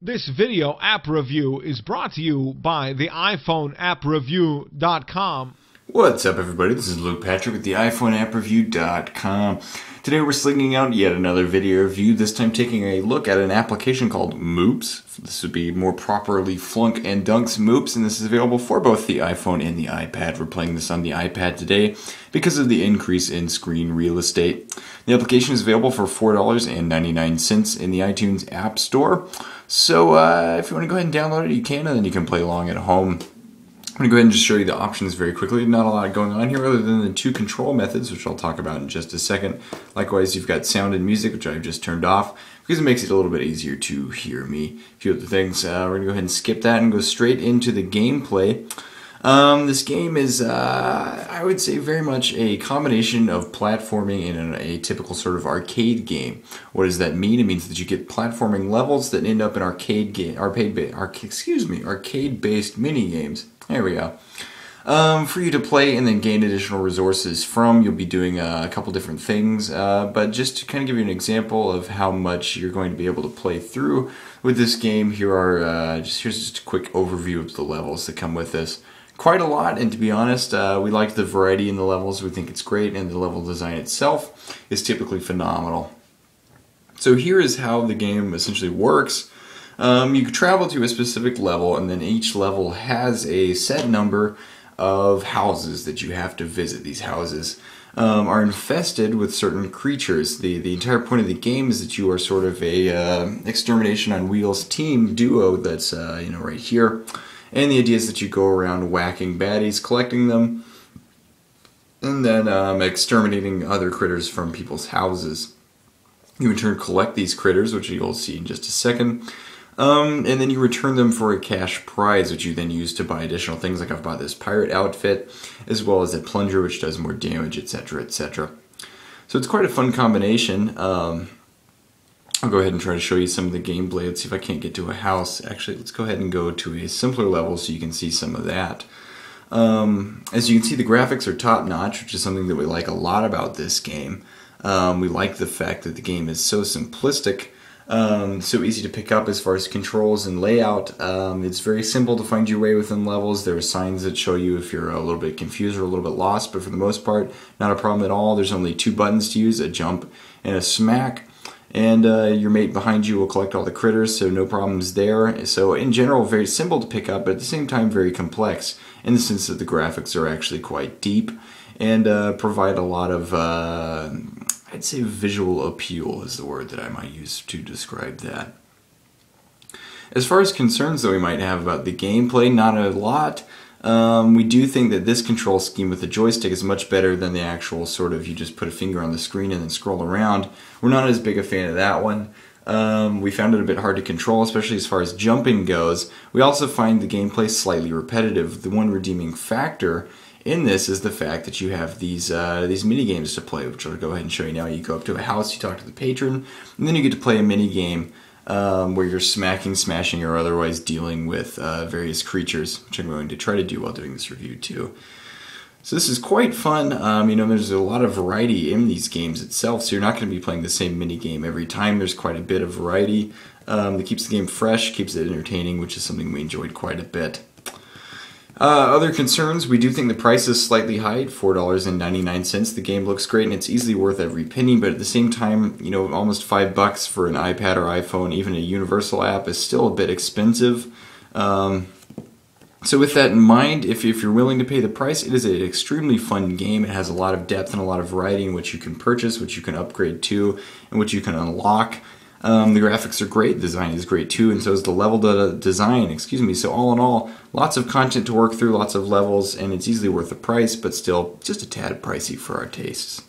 This video app review is brought to you by the iPhoneAppReview.com. What's up, everybody? This is Luke Patrick with the iPhoneAppReview.com. Today we're slinging out yet another video review, this time taking a look at an application called Moops. This would be more properly Flunk and Dunk's Moops, and this is available for both the iPhone and the iPad. We're playing this on the iPad today because of the increase in screen real estate. The application is available for $4.99 in the iTunes App Store. So if you want to go ahead and download it, you can, and then you can play along at home. I'm going to go ahead and just show you the options very quickly. Not a lot going on here other than the two control methods, which I'll talk about in just a second. Likewise, you've got sound and music, which I've just turned off because it makes it a little bit easier to hear me. A few other things. We're going to go ahead and skip that and go straight into the gameplay. This game is, I would say, very much a combination of platforming and a typical sort of arcade game. What does that mean? It means that you get platforming levels that end up in arcade-based mini games. There we go. For you to play and then gain additional resources from. You'll be doing a couple different things, but just to kind of give you an example of how much you're going to be able to play through with this game, here's just a quick overview of the levels that come with this. Quite a lot, and to be honest, we like the variety in the levels. We think it's great, and the level design itself is typically phenomenal. So here is how the game essentially works. You can travel to a specific level, and then each level has a set number of houses that you have to visit. These houses are infested with certain creatures. The entire point of the game is that you are sort of a extermination on wheels team duo that's right here. And the idea is that you go around whacking baddies, collecting them, and then exterminating other critters from people's houses. You in turn collect these critters, which you'll see in just a second, and then you return them for a cash prize, which you then use to buy additional things, like I've bought this pirate outfit, as well as a plunger, which does more damage, etc., etc. So it's quite a fun combination. I'll go ahead and try to show you some of the gameplay. Let's see if I can't get to a house. Actually, let's go ahead and go to a simpler level so you can see some of that. As you can see, the graphics are top-notch, which is something that we like a lot about this game. We like the fact that the game is so simplistic, so easy to pick up as far as controls and layout. It's very simple to find your way within levels. There are signs that show you if you're a little bit confused or a little bit lost, but for the most part, not a problem at all. There's only two buttons to use, a jump and a smack. And your mate behind you will collect all the critters, so no problems there. So in general, very simple to pick up, but at the same time very complex in the sense that the graphics are actually quite deep and provide a lot of, I'd say visual appeal is the word that I might use to describe that. As far as concerns that we might have about the gameplay, not a lot. We do think that this control scheme with the joystick is much better than the actual sort of you just put a finger on the screen and then scroll around. We're not as big a fan of that one. We found it a bit hard to control, especially as far as jumping goes. We also find the gameplay slightly repetitive. The one redeeming factor in this is the fact that you have these mini games to play, which I'll go ahead and show you now. You go up to a house, you talk to the patron, and then you get to play a mini game where you're smacking, smashing, or otherwise dealing with various creatures, which I'm going to try to do while doing this review too. So this is quite fun. There's a lot of variety in these games itself, so you're not going to be playing the same mini game every time. There's quite a bit of variety that keeps the game fresh, keeps it entertaining, which is something we enjoyed quite a bit. Other concerns, we do think the price is slightly high at $4.99. The game looks great and it's easily worth every penny, but at the same time, almost $5 for an iPad or iPhone, even a universal app, is still a bit expensive. So with that in mind, if you're willing to pay the price, it is an extremely fun game. It has a lot of depth and a lot of variety in which you can purchase, which you can upgrade to, and which you can unlock. The graphics are great, the design is great too, and so is the level design, So all in all, lots of content to work through, lots of levels, and it's easily worth the price, but still just a tad pricey for our tastes.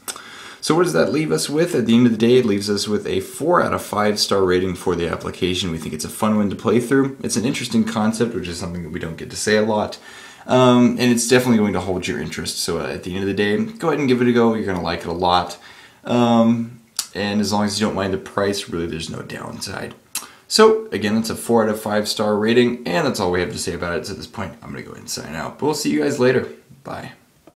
So what does that leave us with? At the end of the day, it leaves us with a 4 out of 5 star rating for the application. We think it's a fun one to play through. It's an interesting concept, which is something that we don't get to say a lot. And it's definitely going to hold your interest. So at the end of the day, go ahead and give it a go. You're going to like it a lot. And as long as you don't mind the price, really there's no downside. So again, that's a 4 out of 5 star rating, and that's all we have to say about it. So at this point, I'm going to go ahead and sign out. But we'll see you guys later. Bye.